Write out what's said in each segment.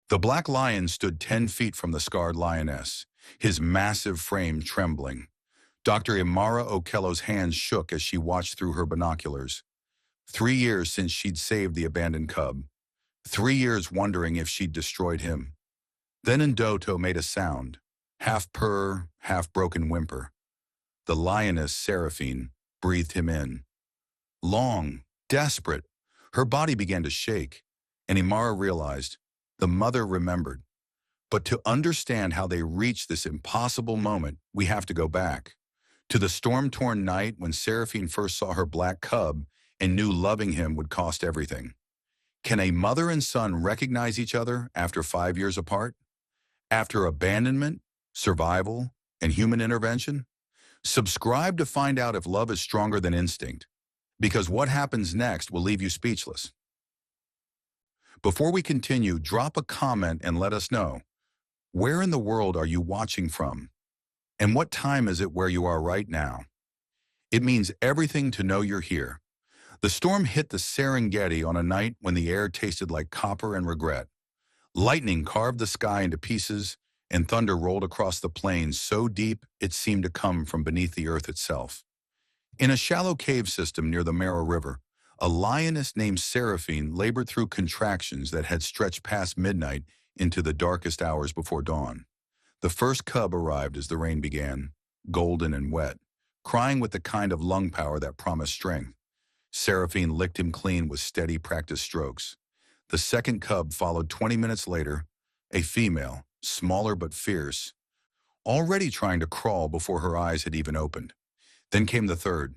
The black lion stood 10 feet from the scarred lioness, his massive frame trembling. Dr. Imara Okello's hands shook as she watched through her binoculars. 3 years since she'd saved the abandoned cub. 3 years wondering if she'd destroyed him. Then Ndoto made a sound, half purr, half broken whimper. The lioness, Seraphine, breathed him in. Long, desperate, her body began to shake, and Imara realized the mother remembered. But to understand how they reached this impossible moment, we have to go back to the storm-torn night when Seraphine first saw her black cub and knew loving him would cost everything. Can a mother and son recognize each other after 5 years apart? After abandonment, survival, and human intervention? Subscribe to find out if love is stronger than instinct, because what happens next will leave you speechless. Before we continue, drop a comment and let us know, where in the world are you watching from? And what time is it where you are right now? It means everything to know you're here. The storm hit the Serengeti on a night when the air tasted like copper and regret. Lightning carved the sky into pieces, and thunder rolled across the plains so deep it seemed to come from beneath the earth itself. In a shallow cave system near the Mara River, a lioness named Seraphine labored through contractions that had stretched past midnight into the darkest hours before dawn. The first cub arrived as the rain began, golden and wet, crying with the kind of lung power that promised strength. Seraphine licked him clean with steady practice strokes. The second cub followed 20 minutes later, a female, smaller but fierce, already trying to crawl before her eyes had even opened. Then came the third.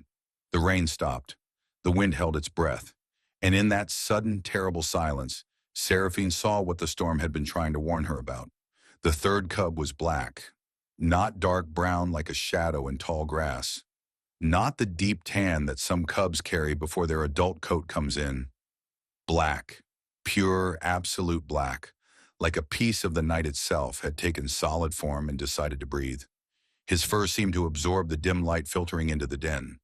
The rain stopped. The wind held its breath. And in that sudden, terrible silence, Seraphine saw what the storm had been trying to warn her about. The third cub was black, not dark brown like a shadow in tall grass, not the deep tan that some cubs carry before their adult coat comes in. Black, pure, absolute black, like a piece of the night itself had taken solid form and decided to breathe. His fur seemed to absorb the dim light filtering into the den.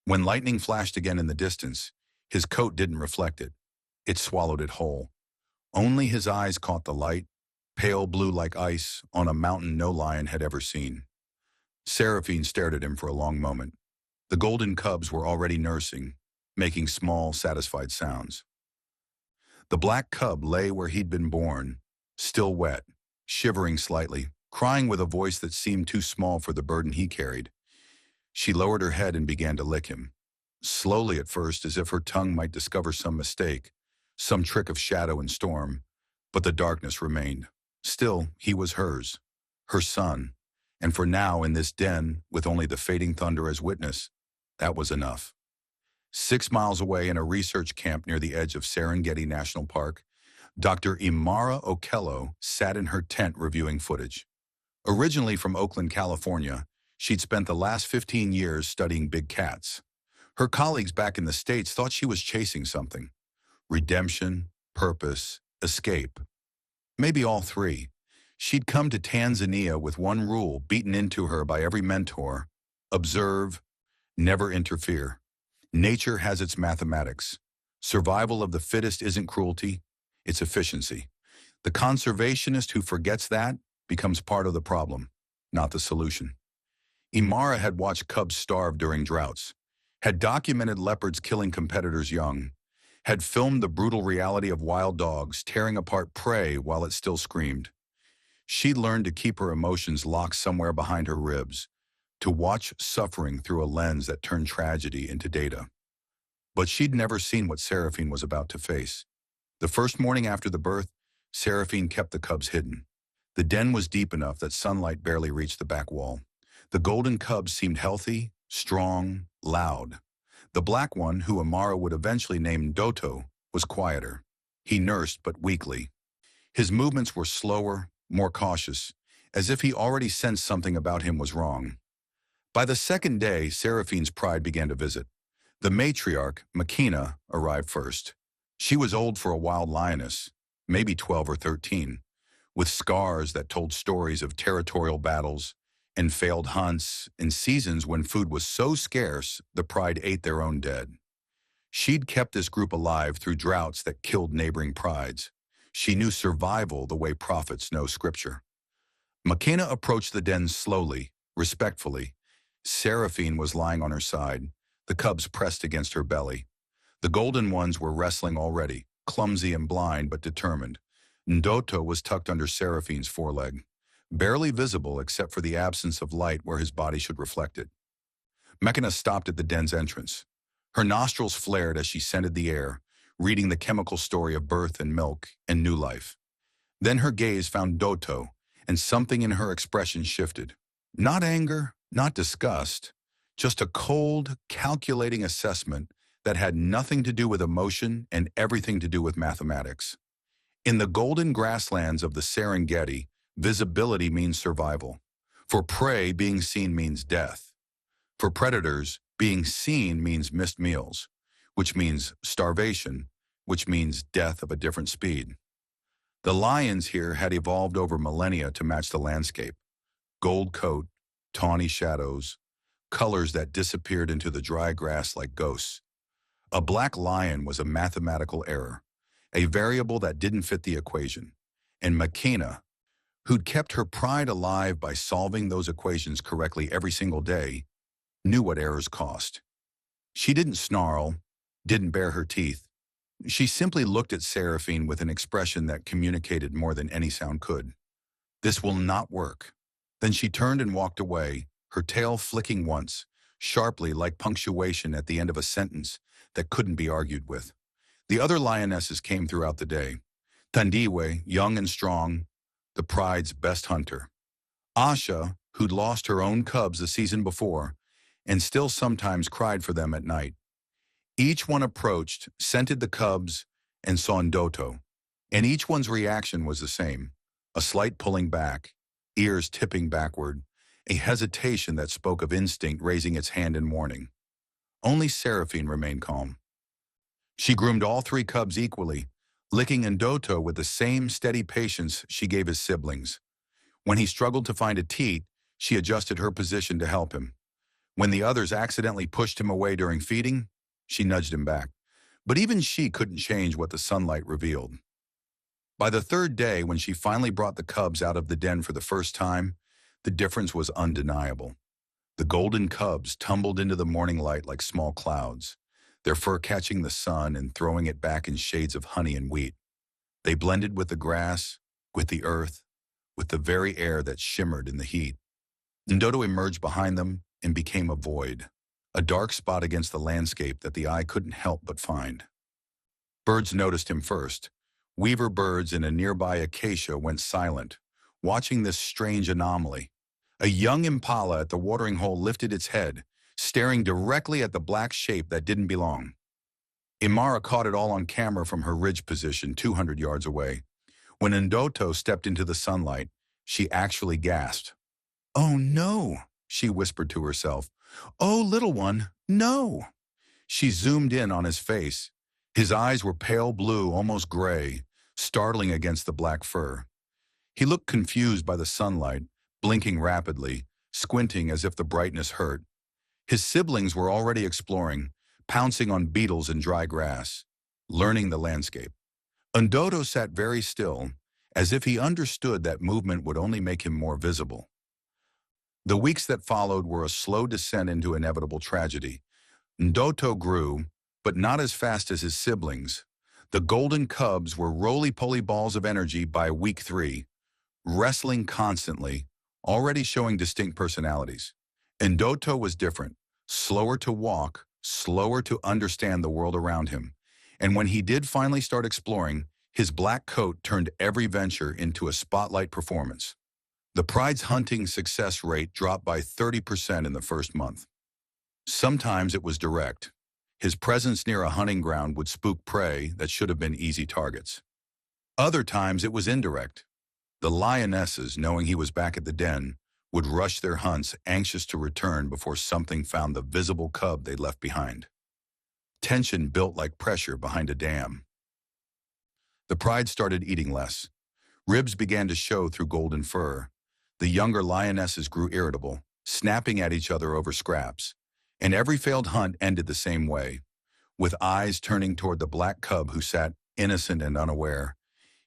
When lightning flashed again in the distance, his coat didn't reflect it. It swallowed it whole. Only his eyes caught the light, pale blue like ice, on a mountain no lion had ever seen. Seraphine stared at him for a long moment. The golden cubs were already nursing, making small, satisfied sounds. The black cub lay where he'd been born, still wet, shivering slightly, crying with a voice that seemed too small for the burden he carried. She lowered her head and began to lick him, slowly at first, as if her tongue might discover some mistake, some trick of shadow and storm, but the darkness remained. Still, he was hers, her son, and for now in this den, with only the fading thunder as witness, that was enough. 6 miles away in a research camp near the edge of Serengeti National Park, Dr. Imara Okello sat in her tent reviewing footage. Originally from Oakland, California, she'd spent the last 15 years studying big cats. Her colleagues back in the States thought she was chasing something. Redemption, purpose, escape. Maybe all three. She'd come to Tanzania with one rule beaten into her by every mentor: observe, never interfere. Nature has its mathematics. Survival of the fittest isn't cruelty, it's efficiency. The conservationist who forgets that becomes part of the problem, not the solution. Imara had watched cubs starve during droughts, had documented leopards killing competitors' young, had filmed the brutal reality of wild dogs tearing apart prey while it still screamed. She'd learned to keep her emotions locked somewhere behind her ribs, to watch suffering through a lens that turned tragedy into data. But she'd never seen what Seraphine was about to face. The first morning after the birth, Seraphine kept the cubs hidden. The den was deep enough that sunlight barely reached the back wall. The golden cubs seemed healthy, strong, loud. The black one, who Imara would eventually name Doto, was quieter. He nursed, but weakly. His movements were slower, more cautious, as if he already sensed something about him was wrong. By the second day, Seraphine's pride began to visit. The matriarch, Makina, arrived first. She was old for a wild lioness, maybe 12 or 13, with scars that told stories of territorial battles and failed hunts and seasons when food was so scarce the pride ate their own dead. She'd kept this group alive through droughts that killed neighboring prides. She knew survival the way prophets know scripture. Makena approached the den slowly, respectfully. Seraphine was lying on her side, the cubs pressed against her belly. The golden ones were wrestling already, clumsy and blind but determined. Ndoto was tucked under Seraphine's foreleg, barely visible except for the absence of light where his body should reflect it. Mekina stopped at the den's entrance. Her nostrils flared as she scented the air, reading the chemical story of birth and milk and new life. Then her gaze found Doto, and something in her expression shifted. Not anger, not disgust, just a cold, calculating assessment that had nothing to do with emotion and everything to do with mathematics. In the golden grasslands of the Serengeti, visibility means survival. For prey, being seen means death. For predators, being seen means missed meals, which means starvation, which means death of a different speed. The lions here had evolved over millennia to match the landscape. Gold coat, tawny shadows, colors that disappeared into the dry grass like ghosts. A black lion was a mathematical error, a variable that didn't fit the equation. And Makena, who'd kept her pride alive by solving those equations correctly every single day, knew what errors cost. She didn't snarl, didn't bare her teeth. She simply looked at Seraphine with an expression that communicated more than any sound could. This will not work. Then she turned and walked away, her tail flicking once, sharply like punctuation at the end of a sentence that couldn't be argued with. The other lionesses came throughout the day. Tandiwe, young and strong, the pride's best hunter. Asha, who'd lost her own cubs the season before, and still sometimes cried for them at night. Each one approached, scented the cubs, and saw Ndoto, and each one's reaction was the same, a slight pulling back, ears tipping backward, a hesitation that spoke of instinct raising its hand in warning. Only Seraphine remained calm. She groomed all three cubs equally, licking Ndoto with the same steady patience she gave his siblings. When he struggled to find a teat, she adjusted her position to help him. When the others accidentally pushed him away during feeding, she nudged him back. But even she couldn't change what the sunlight revealed. By the third day, when she finally brought the cubs out of the den for the first time, the difference was undeniable. The golden cubs tumbled into the morning light like small clouds, their fur catching the sun and throwing it back in shades of honey and wheat. They blended with the grass, with the earth, with the very air that shimmered in the heat. Ndoto emerged behind them and became a void, a dark spot against the landscape that the eye couldn't help but find. Birds noticed him first. Weaver birds in a nearby acacia went silent, watching this strange anomaly. A young impala at the watering hole lifted its head, staring directly at the black shape that didn't belong. Imara caught it all on camera from her ridge position 200 yards away. When Ndoto stepped into the sunlight, she actually gasped. "Oh no," she whispered to herself. "Oh, little one, no." She zoomed in on his face. His eyes were pale blue, almost gray, startling against the black fur. He looked confused by the sunlight, blinking rapidly, squinting as if the brightness hurt. His siblings were already exploring, pouncing on beetles and dry grass, learning the landscape. Ndoto sat very still, as if he understood that movement would only make him more visible. The weeks that followed were a slow descent into inevitable tragedy. Ndoto grew, but not as fast as his siblings. The golden cubs were roly-poly balls of energy by week 3, wrestling constantly, already showing distinct personalities. Ndoto was different, slower to walk, slower to understand the world around him. And when he did finally start exploring, his black coat turned every venture into a spotlight performance. The pride's hunting success rate dropped by 30% in the first month. Sometimes it was direct. His presence near a hunting ground would spook prey that should have been easy targets. Other times it was indirect. The lionesses, knowing he was back at the den, would rush their hunts, anxious to return before something found the visible cub they'd left behind. Tension built like pressure behind a dam. The pride started eating less. Ribs began to show through golden fur. The younger lionesses grew irritable, snapping at each other over scraps. And every failed hunt ended the same way, with eyes turning toward the black cub who sat innocent and unaware.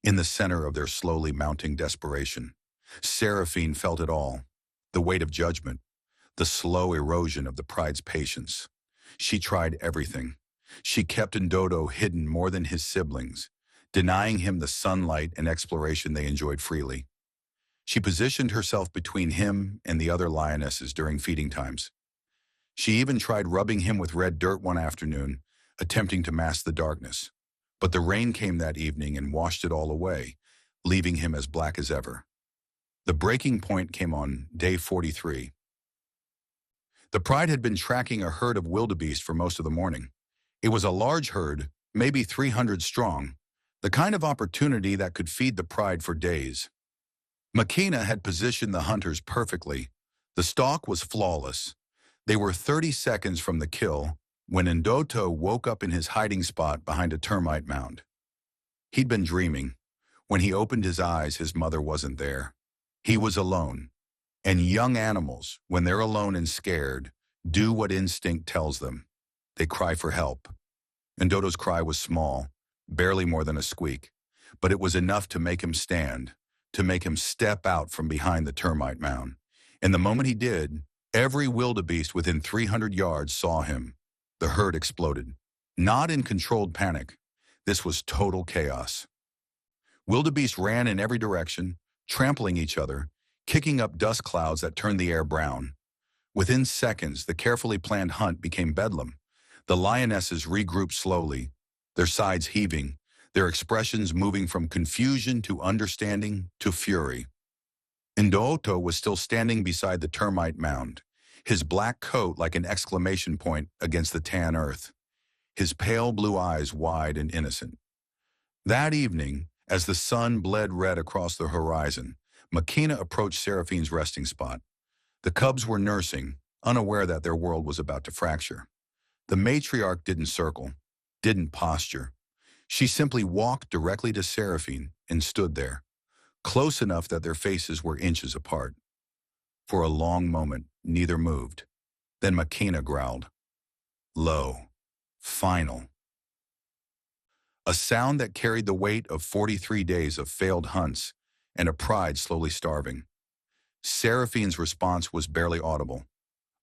In the center of their slowly mounting desperation, Seraphine felt it all, the weight of judgment, the slow erosion of the pride's patience. She tried everything. She kept Ndoto hidden more than his siblings, denying him the sunlight and exploration they enjoyed freely. She positioned herself between him and the other lionesses during feeding times. She even tried rubbing him with red dirt one afternoon, attempting to mask the darkness. But the rain came that evening and washed it all away, leaving him as black as ever. The breaking point came on day 43. The pride had been tracking a herd of wildebeest for most of the morning. It was a large herd, maybe 300 strong, the kind of opportunity that could feed the pride for days. Makina had positioned the hunters perfectly. The stalk was flawless. They were 30 seconds from the kill when Ndoto woke up in his hiding spot behind a termite mound. He'd been dreaming. When he opened his eyes, his mother wasn't there. He was alone. And young animals, when they're alone and scared, do what instinct tells them. They cry for help. Ndoto's cry was small, barely more than a squeak, but it was enough to make him stand, to make him step out from behind the termite mound. And the moment he did, every wildebeest within 300 yards saw him. The herd exploded. Not in controlled panic. This was total chaos. Wildebeest ran in every direction, trampling each other, kicking up dust clouds that turned the air brown. Within seconds, the carefully planned hunt became bedlam. The lionesses regrouped slowly, their sides heaving, their expressions moving from confusion to understanding to fury. Ndoto was still standing beside the termite mound, his black coat like an exclamation point against the tan earth, his pale blue eyes wide and innocent. That evening, as the sun bled red across the horizon, Makina approached Seraphine's resting spot. The cubs were nursing, unaware that their world was about to fracture. The matriarch didn't circle, didn't posture. She simply walked directly to Seraphine and stood there, close enough that their faces were inches apart. For a long moment, neither moved. Then Makina growled. Low. Final. A sound that carried the weight of 43 days of failed hunts and a pride slowly starving. Seraphine's response was barely audible.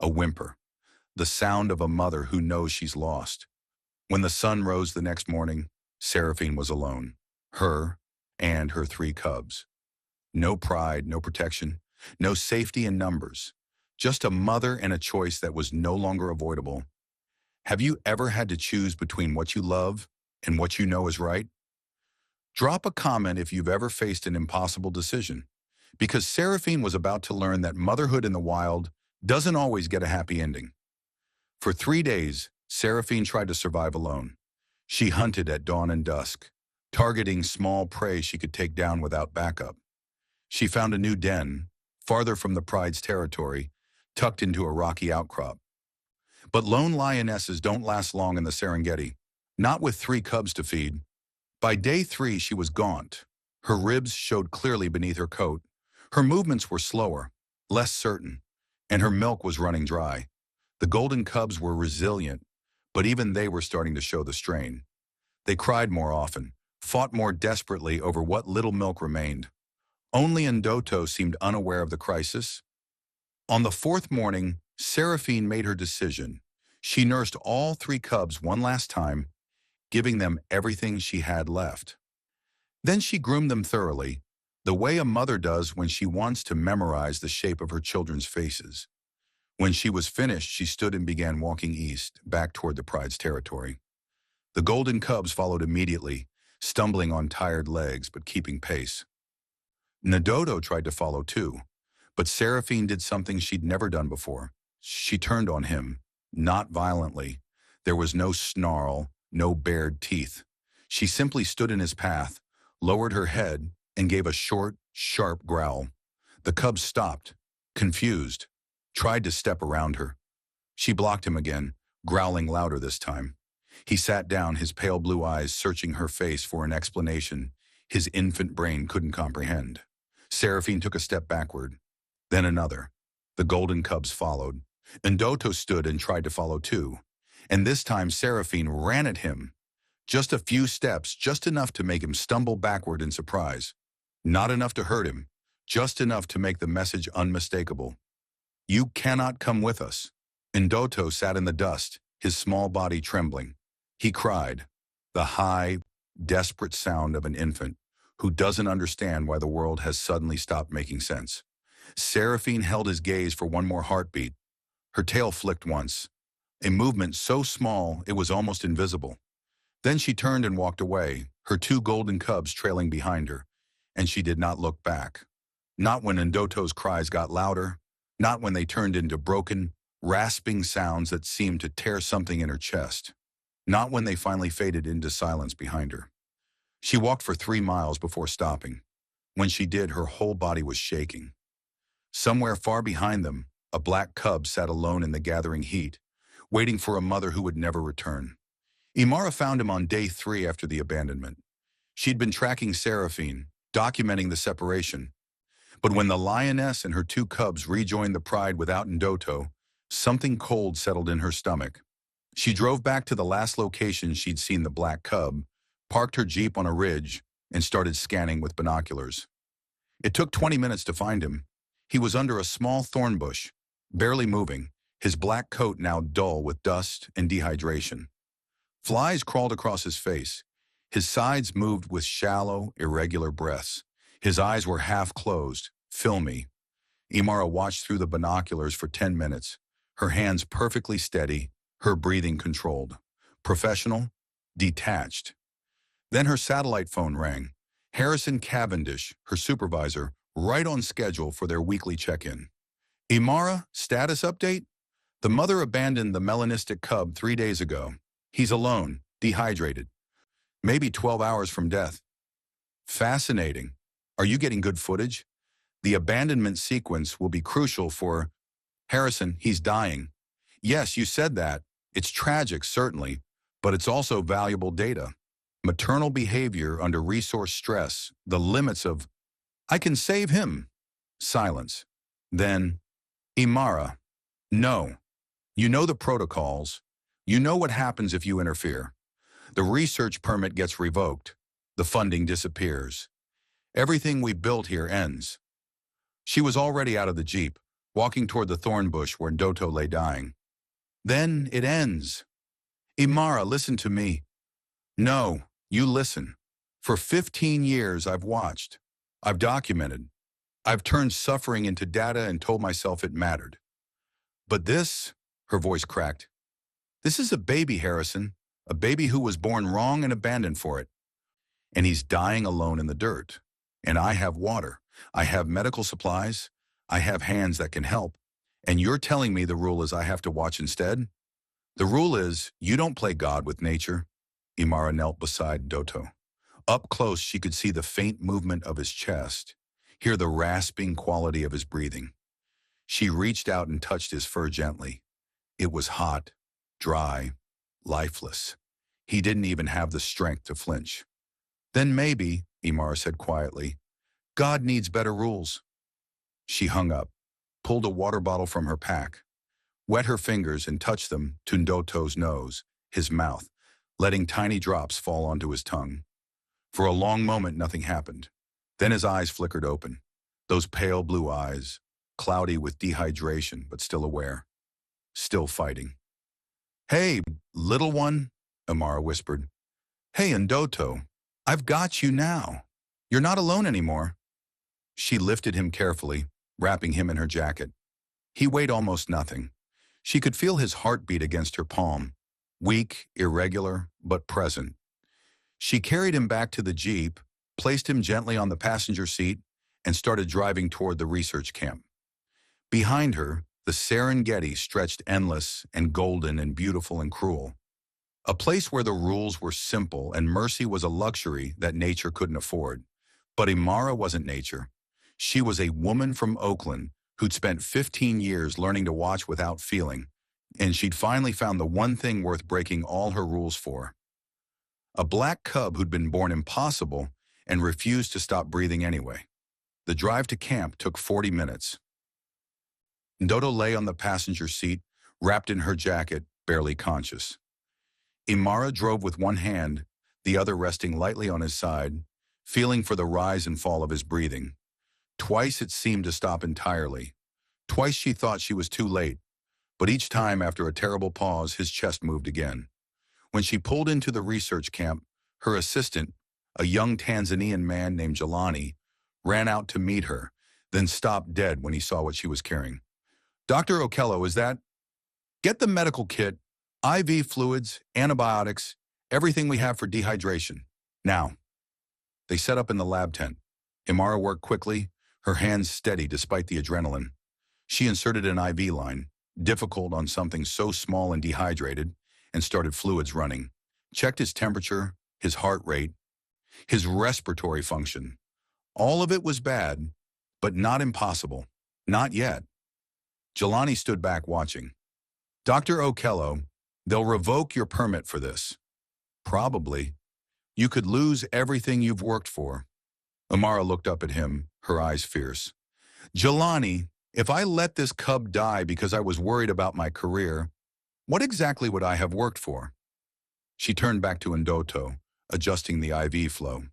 A whimper. The sound of a mother who knows she's lost. When the sun rose the next morning, Seraphine was alone. Her and her 3 cubs. No pride, no protection, no safety in numbers. Just a mother and a choice that was no longer avoidable. Have you ever had to choose between what you love and what you know is right? Drop a comment if you've ever faced an impossible decision, because Seraphine was about to learn that motherhood in the wild doesn't always get a happy ending. For 3 days, Seraphine tried to survive alone. She hunted at dawn and dusk, targeting small prey she could take down without backup. She found a new den, farther from the pride's territory, tucked into a rocky outcrop. But lone lionesses don't last long in the Serengeti, not with 3 cubs to feed. By day 3, she was gaunt. Her ribs showed clearly beneath her coat. Her movements were slower, less certain, and her milk was running dry. The golden cubs were resilient, but even they were starting to show the strain. They cried more often, fought more desperately over what little milk remained. Only Ndoto seemed unaware of the crisis. On the 4th morning, Seraphine made her decision. She nursed all 3 cubs one last time, giving them everything she had left. Then she groomed them thoroughly, the way a mother does when she wants to memorize the shape of her children's faces. When she was finished, she stood and began walking east, back toward the pride's territory. The golden cubs followed immediately, stumbling on tired legs but keeping pace. Ndoto tried to follow too, but Seraphine did something she'd never done before. She turned on him, not violently. There was no snarl, no bared teeth. She simply stood in his path, lowered her head, and gave a short, sharp growl. The cubs stopped, confused, tried to step around her. She blocked him again, growling louder this time. He sat down, his pale blue eyes searching her face for an explanation his infant brain couldn't comprehend. Seraphine took a step backward, then another. The golden cubs followed. Ndoto stood and tried to follow too. And this time Seraphine ran at him, Just a few steps, just enough to make him stumble backward in surprise. Not enough to hurt him, just enough to make the message unmistakable. You cannot come with us. Ndoto sat in the dust, his small body trembling. He cried, the high, desperate sound of an infant who doesn't understand why the world has suddenly stopped making sense. Seraphine held his gaze for one more heartbeat. Her tail flicked once, a movement so small it was almost invisible. Then she turned and walked away, her two golden cubs trailing behind her, and she did not look back. Not when Ndoto's cries got louder, not when they turned into broken, rasping sounds that seemed to tear something in her chest. Not when they finally faded into silence behind her. She walked for 3 miles before stopping. When she did, her whole body was shaking. Somewhere far behind them, a black cub sat alone in the gathering heat, waiting for a mother who would never return. Imara found him on day 3 after the abandonment. She'd been tracking Seraphine, documenting the separation. But when the lioness and her 2 cubs rejoined the pride without Ndoto, something cold settled in her stomach. She drove back to the last location she'd seen the black cub, parked her jeep on a ridge, and started scanning with binoculars. It took 20 minutes to find him. He was under a small thorn bush, barely moving, his black coat now dull with dust and dehydration. Flies crawled across his face. His sides moved with shallow, irregular breaths. His eyes were half closed, filmy. Imara watched through the binoculars for 10 minutes, her hands perfectly steady, her breathing controlled. Professional, detached. Then her satellite phone rang. Harrison Cavendish, her supervisor, right on schedule for their weekly check-in. Imara, status update? The mother abandoned the melanistic cub 3 days ago. He's alone, dehydrated. Maybe 12 hours from death. Fascinating. Are you getting good footage? The abandonment sequence will be crucial for... Harrison, he's dying. Yes, you said that. It's tragic, certainly, but it's also valuable data. Maternal behavior under resource stress, the limits of... I can save him. Silence. Then, Imara. No. You know the protocols. You know what happens if you interfere. The research permit gets revoked. The funding disappears. Everything we built here ends. She was already out of the jeep, walking toward the thorn bush where Ndoto lay dying. Then it ends. Imara, listen to me. No, you listen. For 15 years I've watched. I've documented. I've turned suffering into data and told myself it mattered. But this, her voice cracked, this is a baby, Harrison, a baby who was born wrong and abandoned for it. And he's dying alone in the dirt. And I have water. I have medical supplies. I have hands that can help. And you're telling me the rule is I have to watch instead? The rule is you don't play God with nature. Imara knelt beside Ndoto. Up close, she could see the faint movement of his chest, hear the rasping quality of his breathing. She reached out and touched his fur gently. It was hot, dry, lifeless. He didn't even have the strength to flinch. Then maybe, Imara said quietly, God needs better rules. She hung up, pulled a water bottle from her pack, wet her fingers and touched them to Ndoto's nose, his mouth, letting tiny drops fall onto his tongue. For a long moment, nothing happened. Then his eyes flickered open, those pale blue eyes, cloudy with dehydration but still aware, still fighting. Hey, little one, Imara whispered. Hey, Ndoto, I've got you now. You're not alone anymore. She lifted him carefully, wrapping him in her jacket. He weighed almost nothing. She could feel his heartbeat against her palm, weak, irregular, but present. She carried him back to the jeep, placed him gently on the passenger seat, and started driving toward the research camp. Behind her, the Serengeti stretched endless and golden and beautiful and cruel. A place where the rules were simple and mercy was a luxury that nature couldn't afford. But Imara wasn't nature. She was a woman from Oakland who'd spent 15 years learning to watch without feeling, and she'd finally found the one thing worth breaking all her rules for. A black cub who'd been born impossible and refused to stop breathing anyway. The drive to camp took 40 minutes. Ndoto lay on the passenger seat, wrapped in her jacket, barely conscious. Imara drove with one hand, the other resting lightly on his side, feeling for the rise and fall of his breathing. Twice it seemed to stop entirely. Twice she thought she was too late, but each time after a terrible pause, his chest moved again. When she pulled into the research camp, her assistant, a young Tanzanian man named Jelani, ran out to meet her, then stopped dead when he saw what she was carrying. "Dr. Okello, is that? Get the medical kit, IV fluids, antibiotics, everything we have for dehydration. Now." They set up in the lab tent. Imara worked quickly, her hands steady despite the adrenaline. She inserted an IV line, difficult on something so small and dehydrated, and started fluids running. Checked his temperature, his heart rate, his respiratory function. All of it was bad, but not impossible. Not yet. Jelani stood back watching. "Dr. Okello, they'll revoke your permit for this." "Probably. You could lose everything you've worked for." Amara looked up at him, her eyes fierce. "Jelani, if I let this cub die because I was worried about my career, what exactly would I have worked for?" She turned back to Ndoto, adjusting the IV flow.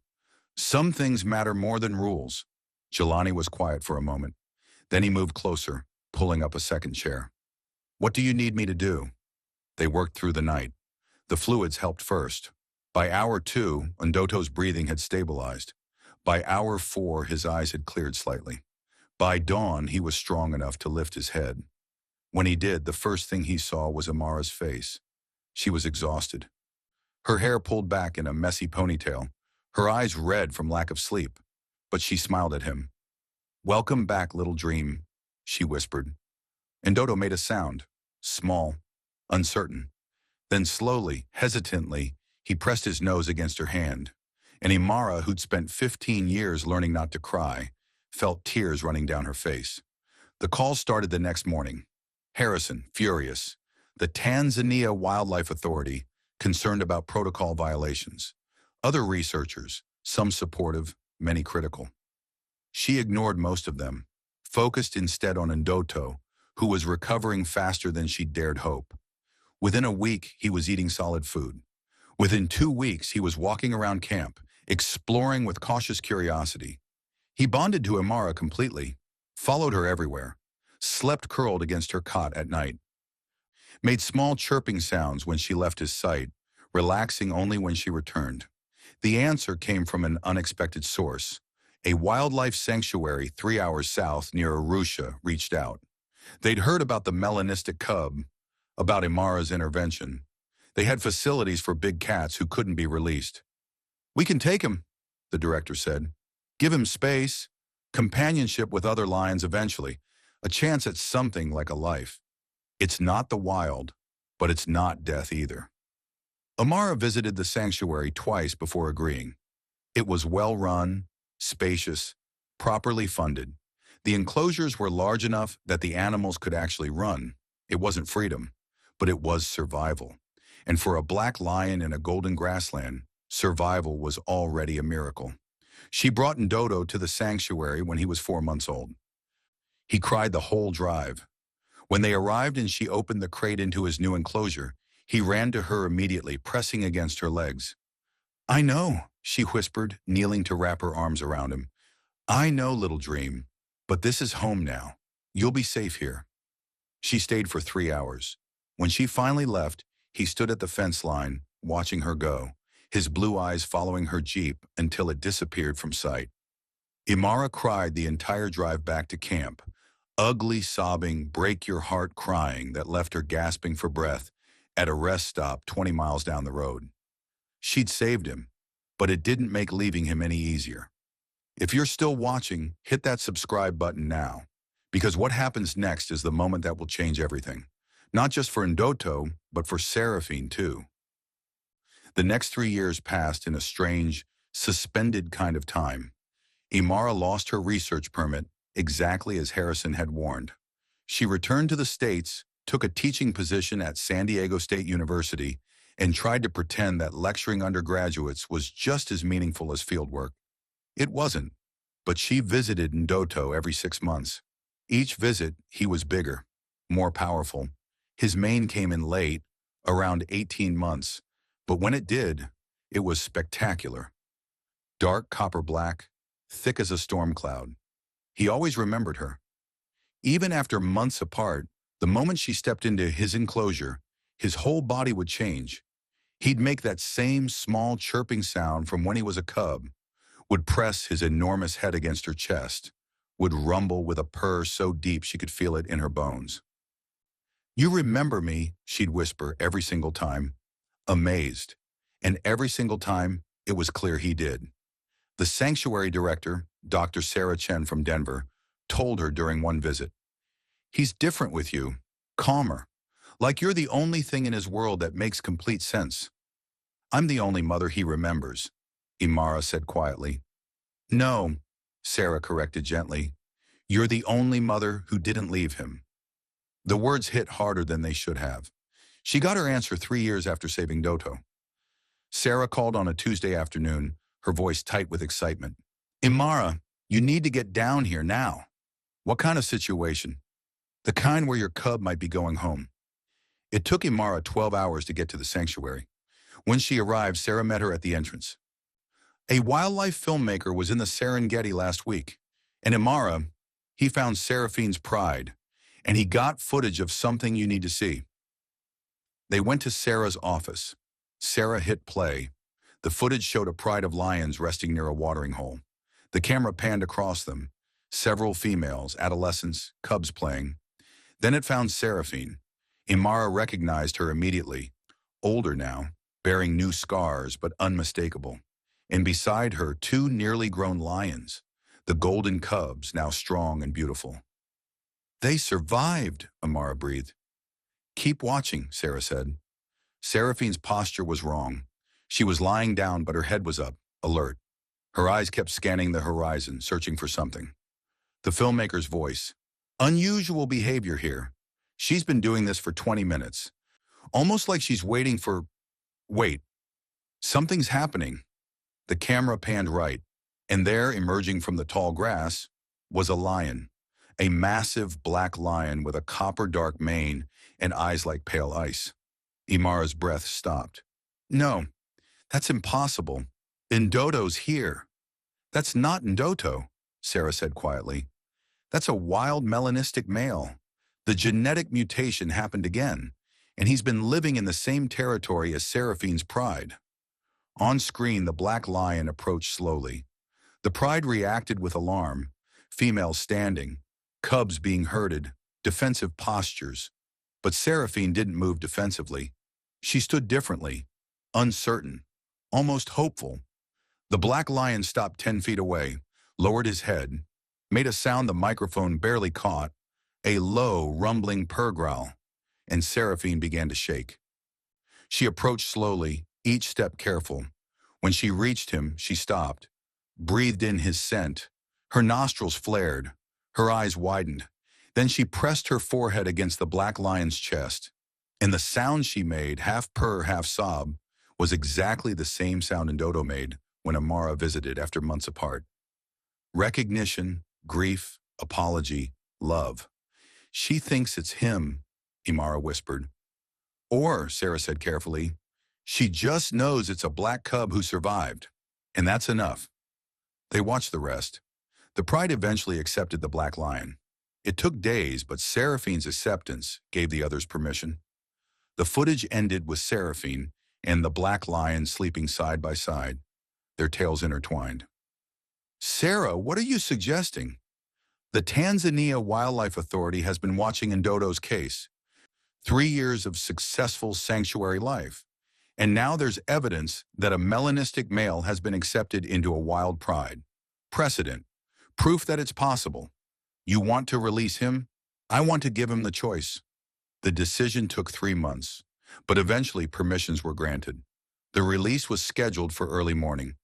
"Some things matter more than rules." Jelani was quiet for a moment. Then he moved closer, pulling up a second chair. "What do you need me to do?" They worked through the night. The fluids helped first. By hour 2, Ndoto's breathing had stabilized. By hour 4, his eyes had cleared slightly. By dawn, he was strong enough to lift his head. When he did, the first thing he saw was Amara's face. She was exhausted. Her hair pulled back in a messy ponytail, her eyes red from lack of sleep, but she smiled at him. "Welcome back, little dream," she whispered. Ndoto made a sound, small, uncertain. Then slowly, hesitantly, he pressed his nose against her hand, and Imara, who'd spent 15 years learning not to cry, felt tears running down her face. The call started the next morning. Harrison, furious. The Tanzania Wildlife Authority, concerned about protocol violations. Other researchers, some supportive, many critical. She ignored most of them, focused instead on Ndoto, who was recovering faster than she dared hope. Within a week, he was eating solid food. Within 2 weeks, he was walking around camp, exploring with cautious curiosity. He bonded to Imara completely, followed her everywhere, slept curled against her cot at night, made small chirping sounds when she left his sight, relaxing only when she returned. The answer came from an unexpected source. A wildlife sanctuary 3 hours south near Arusha reached out. They'd heard about the melanistic cub, about Imara's intervention. They had facilities for big cats who couldn't be released. "We can take him," the director said. "Give him space, companionship with other lions eventually, a chance at something like a life. It's not the wild, but it's not death either." Amara visited the sanctuary twice before agreeing. It was well run, spacious, properly funded. The enclosures were large enough that the animals could actually run. It wasn't freedom, but it was survival. And for a black lion in a golden grassland, survival was already a miracle. She brought Ndoto to the sanctuary when he was 4 months old. He cried the whole drive. When they arrived and she opened the crate into his new enclosure, he ran to her immediately, pressing against her legs. "I know," she whispered, kneeling to wrap her arms around him. "I know, little dream, but this is home now. You'll be safe here." She stayed for 3 hours. When she finally left, he stood at the fence line, watching her go, his blue eyes following her Jeep until it disappeared from sight. Imara cried the entire drive back to camp, ugly, sobbing, break-your-heart crying that left her gasping for breath at a rest stop 20 miles down the road. She'd saved him, but it didn't make leaving him any easier. If you're still watching, hit that subscribe button now, because what happens next is the moment that will change everything. Not just for Ndoto, but for Seraphine too. The next 3 years passed in a strange, suspended kind of time. Imara lost her research permit exactly as Harrison had warned. She returned to the States, took a teaching position at San Diego State University, and tried to pretend that lecturing undergraduates was just as meaningful as fieldwork. It wasn't, but she visited Ndoto every 6 months. Each visit, he was bigger, more powerful. His mane came in late, around 18 months, but when it did, It was spectacular. Dark copper black, thick as a storm cloud. He always remembered her. Even after months apart, the moment she stepped into his enclosure, his whole body would change. He'd make that same small chirping sound from when he was a cub, would press his enormous head against her chest, would rumble with a purr so deep she could feel it in her bones. "You remember me," she'd whisper every single time, amazed. And every single time, it was clear he did. The sanctuary director, Dr. Sarah Chen from Denver, told her during one visit, "He's different with you, calmer, like you're the only thing in his world that makes complete sense." "I'm the only mother he remembers," Imara said quietly. "No," Sarah corrected gently. "You're the only mother who didn't leave him." The words hit harder than they should have. She got her answer 3 years after saving Doto. Sarah called on a Tuesday afternoon, her voice tight with excitement. "Imara, you need to get down here now." "What kind of situation?" "The kind where your cub might be going home." It took Imara 12 hours to get to the sanctuary. When she arrived, Sarah met her at the entrance. "A wildlife filmmaker was in the Serengeti last week, and Imara, he found Seraphine's pride, and he got footage of something you need to see." They went to Sarah's office. Sarah hit play. The footage showed a pride of lions resting near a watering hole. The camera panned across them. Several females, adolescents, cubs playing. Then it found Seraphine. Imara recognized her immediately. Older now, bearing new scars but unmistakable. And beside her, two nearly grown lions, the golden cubs, now strong and beautiful. "They survived," Imara breathed. "Keep watching," Sarah said. Seraphine's posture was wrong. She was lying down, but her head was up, alert. Her eyes kept scanning the horizon, searching for something. The filmmaker's voice. "Unusual behavior here. She's been doing this for 20 minutes. Almost like she's waiting for... Wait. Something's happening." The camera panned right, and there, emerging from the tall grass, was a lion. A massive black lion with a copper-dark mane and eyes like pale ice. Imara's breath stopped. "No, that's impossible. Ndoto's here." "That's not Ndoto," Sarah said quietly. "That's a wild melanistic male. The genetic mutation happened again, and he's been living in the same territory as Seraphine's pride." On screen, the black lion approached slowly. The pride reacted with alarm, females standing, cubs being herded, defensive postures. But Seraphine didn't move defensively. She stood differently, uncertain, almost hopeful. The black lion stopped 10 feet away, lowered his head, made a sound the microphone barely caught, a low, rumbling purr growl, and Seraphine began to shake. She approached slowly, each step careful. When she reached him, she stopped, breathed in his scent. Her nostrils flared, her eyes widened. Then she pressed her forehead against the black lion's chest, and the sound she made, half purr, half sob, was exactly the same sound Ndoto made when Imara visited after months apart. Recognition, grief, apology, love. "She thinks it's him," Imara whispered. "Or," Sarah said carefully, "she just knows it's a black cub who survived, and that's enough." They watched the rest. The pride eventually accepted the black lion. It took days, but Seraphine's acceptance gave the others permission. The footage ended with Seraphine and the black lion sleeping side by side, their tails intertwined. "Sarah, what are you suggesting?" "The Tanzania Wildlife Authority has been watching Ndoto's case. 3 years of successful sanctuary life. And now there's evidence that a melanistic male has been accepted into a wild pride. Precedent. Proof that it's possible. You want to release him? I want to give him the choice." The decision took 3 months, but eventually permissions were granted. The release was scheduled for early morning,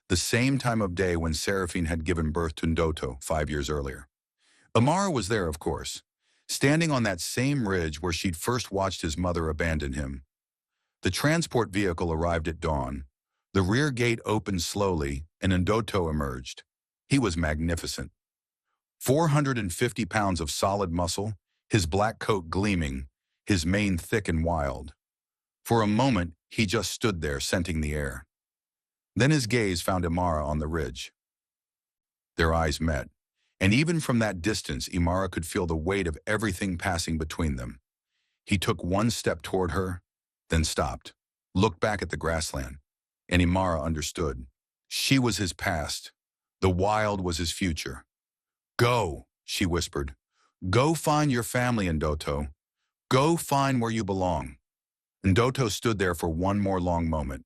the same time of day when Seraphine had given birth to Ndoto 5 years earlier. Imara was there, of course, standing on that same ridge where she'd first watched his mother abandon him. The transport vehicle arrived at dawn. The rear gate opened slowly, and Ndoto emerged. He was magnificent. 450 pounds of solid muscle, his black coat gleaming, his mane thick and wild. For a moment, he just stood there, scenting the air. Then his gaze found Imara on the ridge. Their eyes met, and even from that distance, Imara could feel the weight of everything passing between them. He took one step toward her, then stopped, looked back at the grassland, and Imara understood. She was his past. The wild was his future. Go, she whispered. Go find your family, Ndoto. Go find where you belong. Ndoto stood there for one more long moment.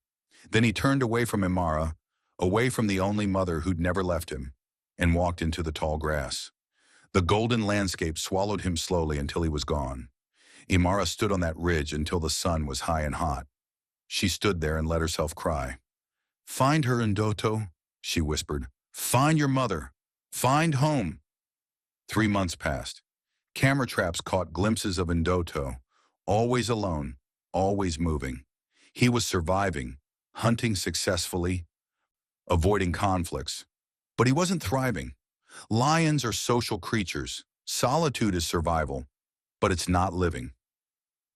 Then he turned away from Imara, away from the only mother who'd never left him, and walked into the tall grass. The golden landscape swallowed him slowly until he was gone. Imara stood on that ridge until the sun was high and hot. She stood there and let herself cry. Find her, Ndoto, she whispered. Find your mother. Find home. 3 months passed. Camera traps caught glimpses of Ndoto, always alone, always moving. He was surviving, hunting successfully, avoiding conflicts. But he wasn't thriving. Lions are social creatures. Solitude is survival, but it's not living.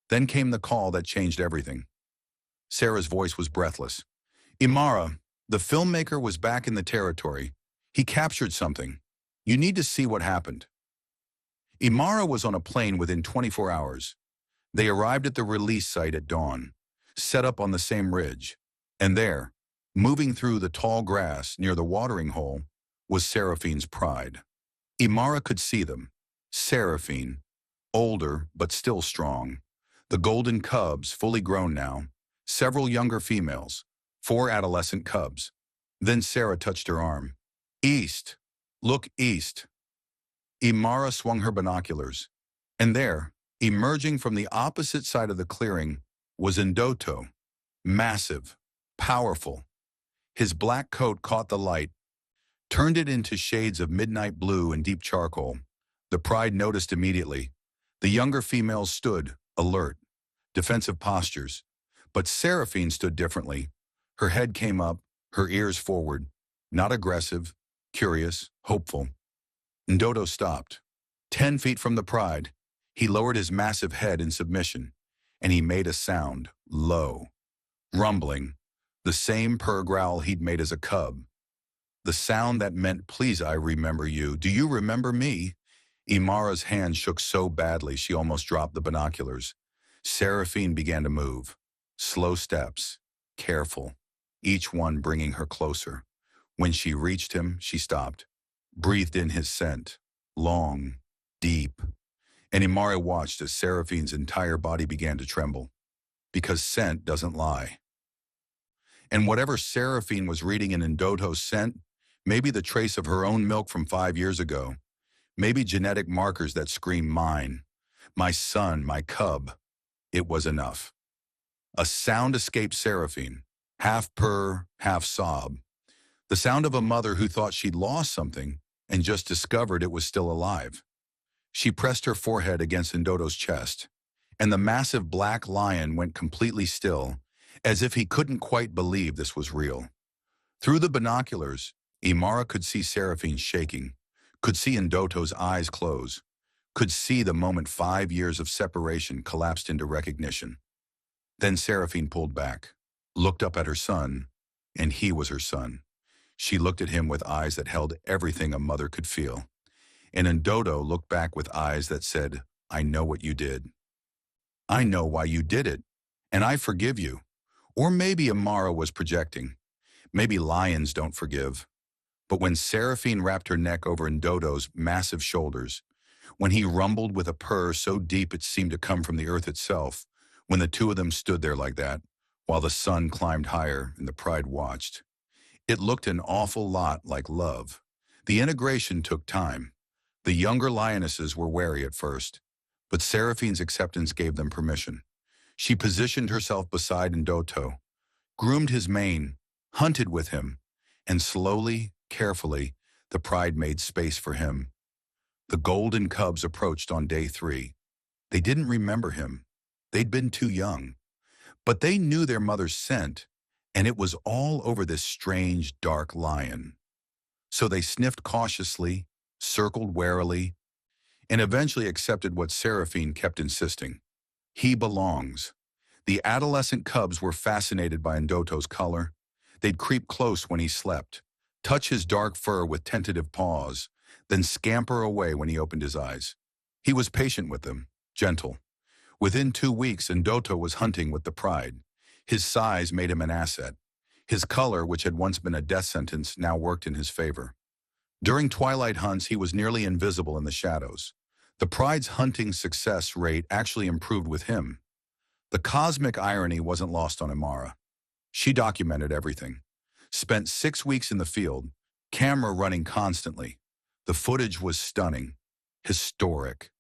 Then came the call that changed everything. Sarah's voice was breathless. Imara, the filmmaker was back in the territory. He captured something. You need to see what happened. Imara was on a plane within 24 hours. They arrived at the release site at dawn, set up on the same ridge. And there, moving through the tall grass near the watering hole, was Seraphine's pride. Imara could see them. Seraphine, older but still strong. The golden cubs, fully grown now. Several younger females. 4 adolescent cubs. Then Sarah touched her arm. East. Look east. Imara swung her binoculars. And there, emerging from the opposite side of the clearing, was Ndoto. Massive. Powerful. His black coat caught the light, turned it into shades of midnight blue and deep charcoal. The pride noticed immediately. The younger females stood, alert, defensive postures. But Seraphine stood differently. Her head came up, her ears forward, not aggressive, curious, hopeful. Ndoto stopped. 10 feet from the pride, he lowered his massive head in submission, and he made a sound, low, rumbling, the same purr growl he'd made as a cub. The sound that meant, please, I remember you. Do you remember me? Imara's hand shook so badly she almost dropped the binoculars. Seraphine began to move. Slow steps, careful, each one bringing her closer. When she reached him, she stopped, breathed in his scent, long, deep. And Imara watched as Seraphine's entire body began to tremble, because scent doesn't lie. And whatever Seraphine was reading in Ndoto's scent, maybe the trace of her own milk from 5 years ago, maybe genetic markers that scream mine, my son, my cub, it was enough. A sound escaped Seraphine, half purr, half sob. The sound of a mother who thought she'd lost something and just discovered it was still alive. She pressed her forehead against Ndoto's chest, and the massive black lion went completely still, as if he couldn't quite believe this was real. Through the binoculars, Imara could see Seraphine shaking, could see Ndoto's eyes close, could see the moment 5 years of separation collapsed into recognition. Then Seraphine pulled back, looked up at her son, and he was her son. She looked at him with eyes that held everything a mother could feel. And Ndoto looked back with eyes that said, I know what you did. I know why you did it, and I forgive you. Or maybe Imara was projecting. Maybe lions don't forgive. But when Seraphine wrapped her neck over Ndoto's massive shoulders, when he rumbled with a purr so deep it seemed to come from the earth itself, when the two of them stood there like that, while the sun climbed higher and the pride watched, it looked an awful lot like love. The integration took time. The younger lionesses were wary at first, but Seraphine's acceptance gave them permission. She positioned herself beside Ndoto, groomed his mane, hunted with him, and slowly, carefully, the pride made space for him. The golden cubs approached on day 3. They didn't remember him. They'd been too young. But they knew their mother's scent, and it was all over this strange, dark lion. So they sniffed cautiously, circled warily, and eventually accepted what Seraphine kept insisting. He belongs. The adolescent cubs were fascinated by Ndoto's color. They'd creep close when he slept, touch his dark fur with tentative paws, then scamper away when he opened his eyes. He was patient with them, gentle. Within 2 weeks, Ndoto was hunting with the pride. His size made him an asset. His color, which had once been a death sentence, now worked in his favor. During twilight hunts, he was nearly invisible in the shadows. The pride's hunting success rate actually improved with him. The cosmic irony wasn't lost on Imara. She documented everything. Spent 6 weeks in the field, camera running constantly. The footage was stunning, historic.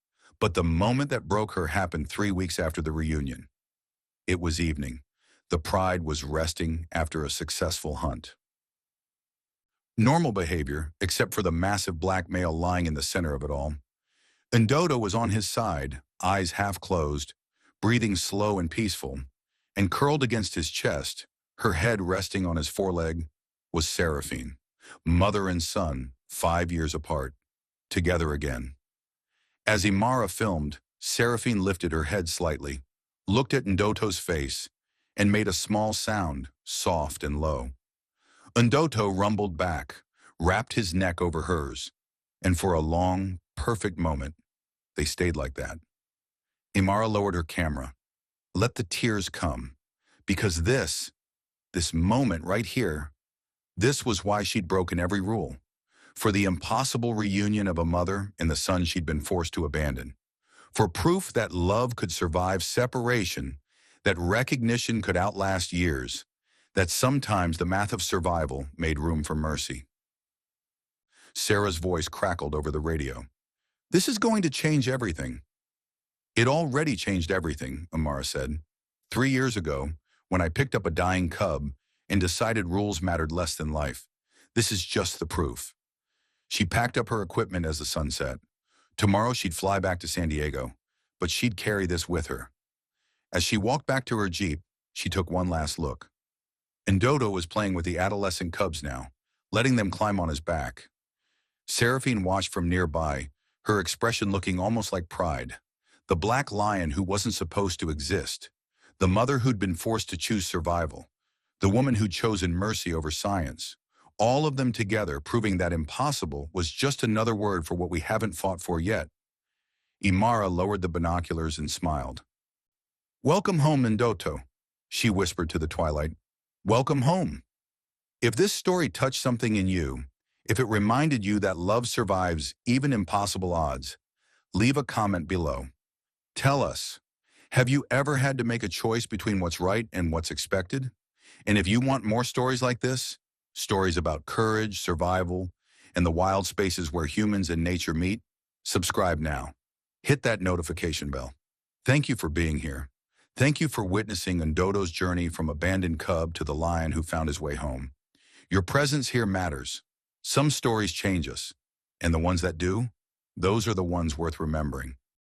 But the moment that broke her happened 3 weeks after the reunion. It was evening. The pride was resting after a successful hunt. Normal behavior, except for the massive black male lying in the center of it all. Ndoto was on his side, eyes half closed, breathing slow and peaceful, and curled against his chest, her head resting on his foreleg, was Seraphine, mother and son, 5 years apart, together again. As Imara filmed, Seraphine lifted her head slightly, looked at Ndoto's face, and made a small sound, soft and low. Ndoto rumbled back, wrapped his neck over hers, and for a long, perfect moment, they stayed like that. Imara lowered her camera. Let the tears come, because this moment right here, this was why she'd broken every rule. For the impossible reunion of a mother and the son she'd been forced to abandon. For proof that love could survive separation, that recognition could outlast years, that sometimes the math of survival made room for mercy. Sarah's voice crackled over the radio. This is going to change everything. It already changed everything, Imara said. 3 years ago, when I picked up a dying cub and decided rules mattered less than life. This is just the proof. She packed up her equipment as the sun set. Tomorrow she'd fly back to San Diego, but she'd carry this with her. As she walked back to her Jeep, she took one last look. Ndoto was playing with the adolescent cubs now, letting them climb on his back. Seraphine watched from nearby, her expression looking almost like pride. The black lion who wasn't supposed to exist. The mother who'd been forced to choose survival. The woman who'd chosen mercy over science. All of them together proving that impossible was just another word for what we haven't fought for yet. Imara lowered the binoculars and smiled. Welcome home, Ndoto, she whispered to the twilight. Welcome home. If this story touched something in you, if it reminded you that love survives even impossible odds, leave a comment below. Tell us, have you ever had to make a choice between what's right and what's expected? And if you want more stories like this, stories about courage, survival, and the wild spaces where humans and nature meet, subscribe now. Hit that notification bell. Thank you for being here. Thank you for witnessing Ndoto's journey from abandoned cub to the lion who found his way home. Your presence here matters. Some stories change us, and the ones that do, those are the ones worth remembering.